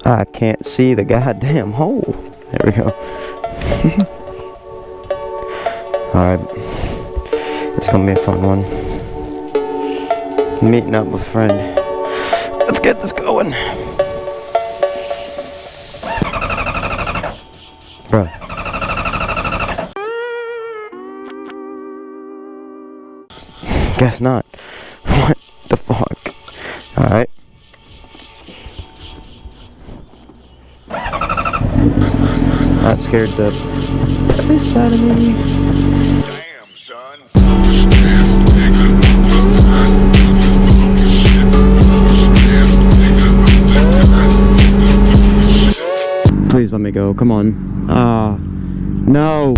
I can't see the goddamn hole. There we go. Alright. It's gonna be a fun one. Meeting up with a friend. Let's get this going. Bruh. Guess not. What the fuck? Alright. That scared the piss out of me. Damn, son. Please let me go. Come on. No.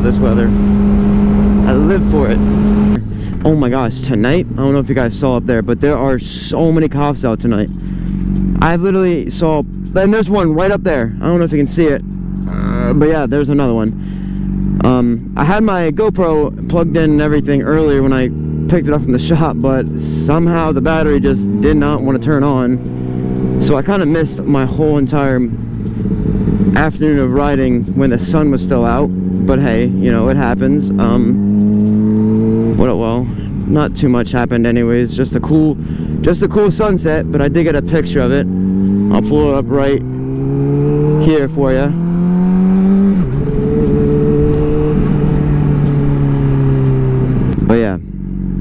This weather. I live for it. Oh my gosh, tonight, I don't know if you guys saw up there, but there are so many cops out tonight. I literally saw, and there's one right up there. I don't know if you can see it, but yeah, there's another one. I had my GoPro plugged in and everything earlier when I picked it up from the shop, but somehow the battery just did not want to turn on. So I kind of missed my whole entire afternoon of riding when the sun was still out. But hey, you know, it happens. Well, not too much happened anyways. Just a cool sunset, but I did get a picture of it. I'll pull it up right here for you. But yeah,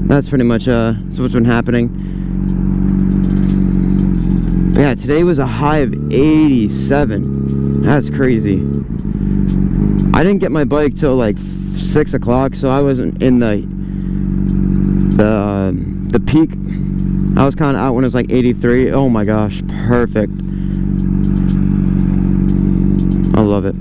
that's pretty much that's what's been happening. But yeah, today was a high of 87. That's crazy. I didn't get my bike till like 6 o'clock, so I wasn't in the peak. I was kind of out when it was like 83. Oh my gosh, perfect. I love it.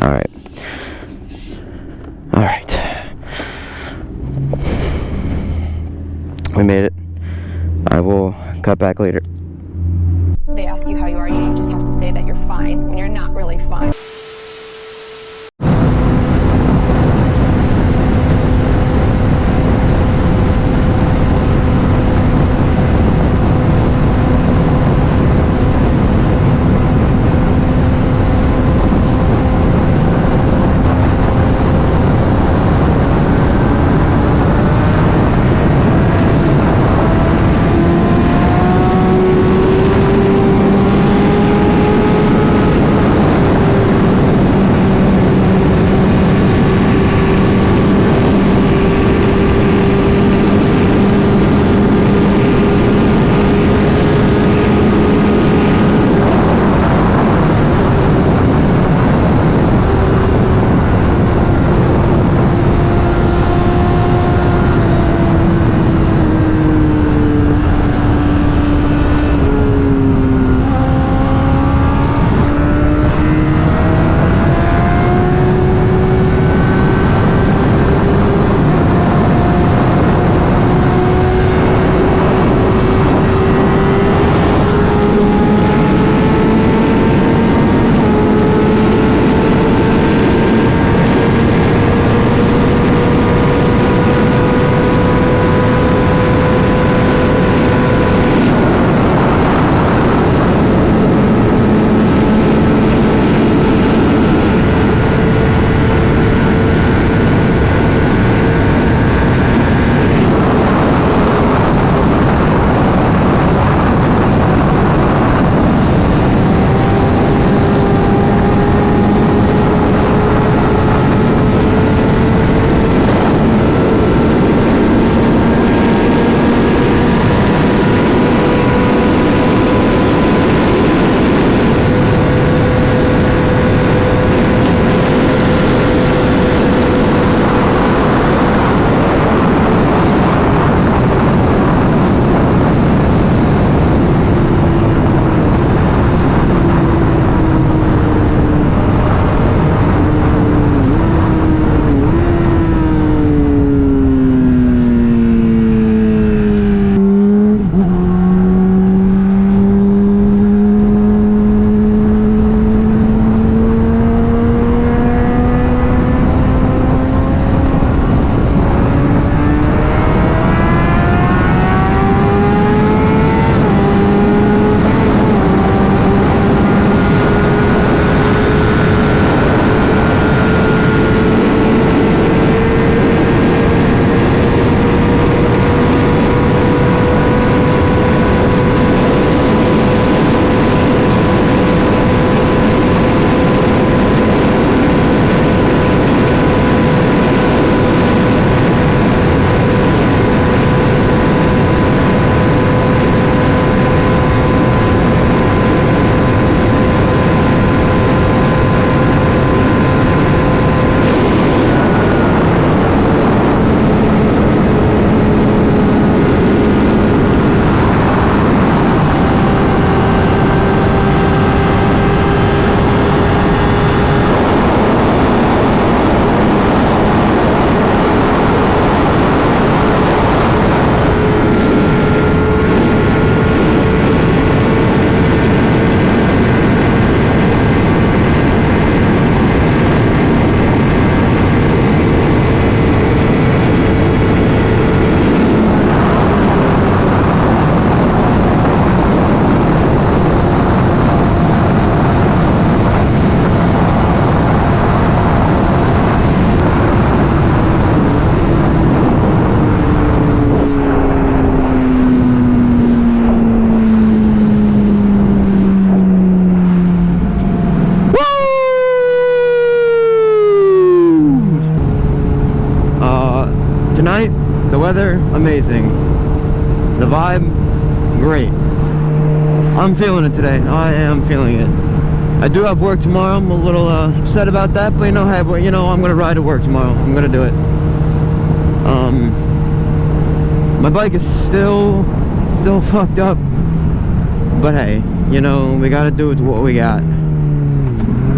Alright. We made it. I will cut back later. They ask you how you are, you just have to say that you're fine when you're not really fine. tonight, the weather, amazing. The vibe, great. I'm feeling it today. I am feeling it. I do have work tomorrow. I'm a little upset about that, but hey, I'm gonna ride to work tomorrow. I'm gonna do it. My bike is still fucked up, but hey, we gotta do with what we got.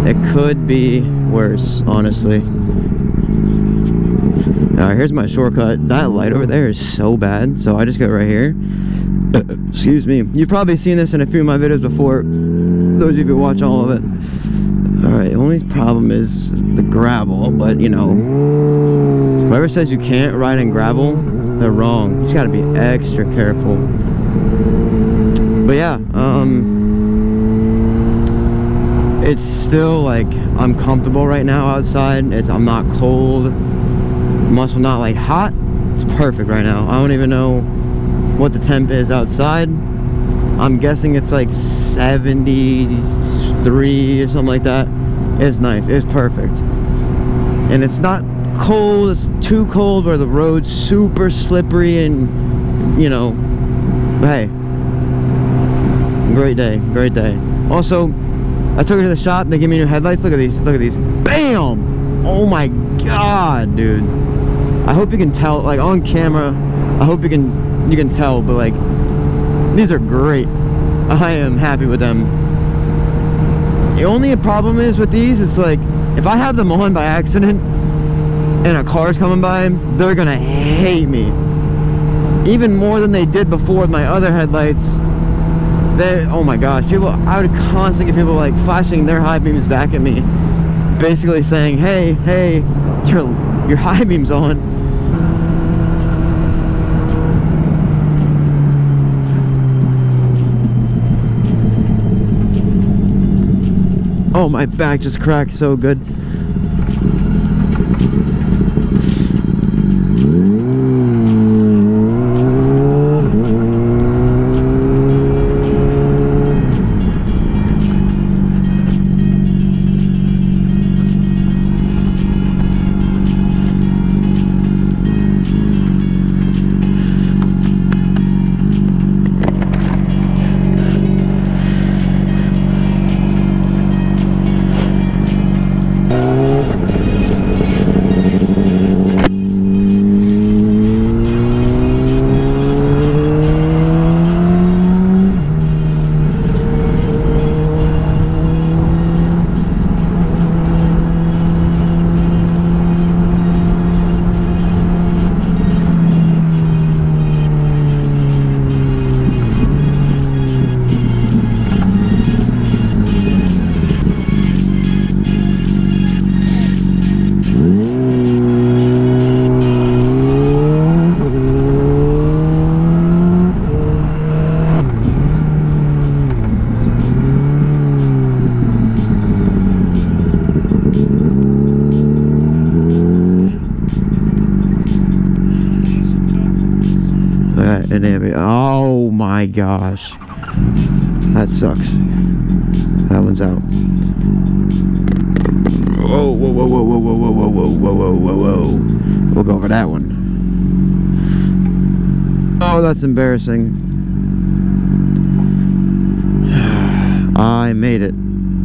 It could be worse, honestly. Alright, here's my shortcut. That light over there is so bad, so I just go right here. Excuse me. You've probably seen this in a few of my videos before, those of you who watch all of it. Alright, the only problem is the gravel, but whoever says you can't ride in gravel, they're wrong. You just gotta be extra careful. But yeah, it's still like I'm comfortable right now outside. I'm not cold. I'm also not like hot. It's perfect right now. I don't even know what the temp is outside. I'm guessing it's like 73 or something like that. It's nice. It's perfect. And it's not cold. It's too cold where the road's super slippery and but hey, great day. Great day. Also, I took her to the shop. They gave me new headlights. Look at these. Look at these. Bam! Oh my god, dude. I hope you can tell, like on camera. I hope you can tell, but like these are great. I am happy with them. The only problem is with these, it's like if I have them on by accident and a car's coming by, they're gonna hate me even more than they did before with my other headlights. Oh my gosh, I would constantly get people like flashing their high beams back at me, basically saying, hey, your high beam's on. Oh, my back just cracked so good. Oh my gosh, that sucks. That one's out. Whoa, whoa, whoa, whoa, whoa, whoa, whoa, whoa, whoa, whoa, whoa, whoa. We'll go for that one. Oh, that's embarrassing. I made it.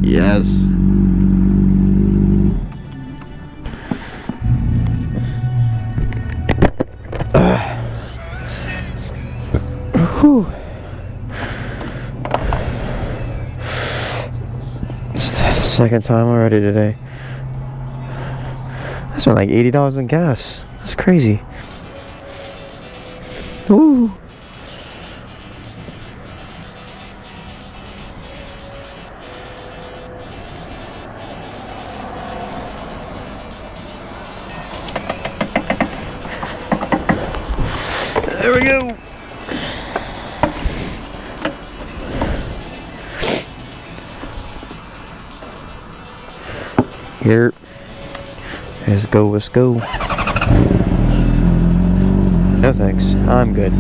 Yes. Whew. It's the second time already today. I spent like $80 in gas. That's crazy. Ooh. There we go. Here. Let's go, let's go. No thanks, I'm good.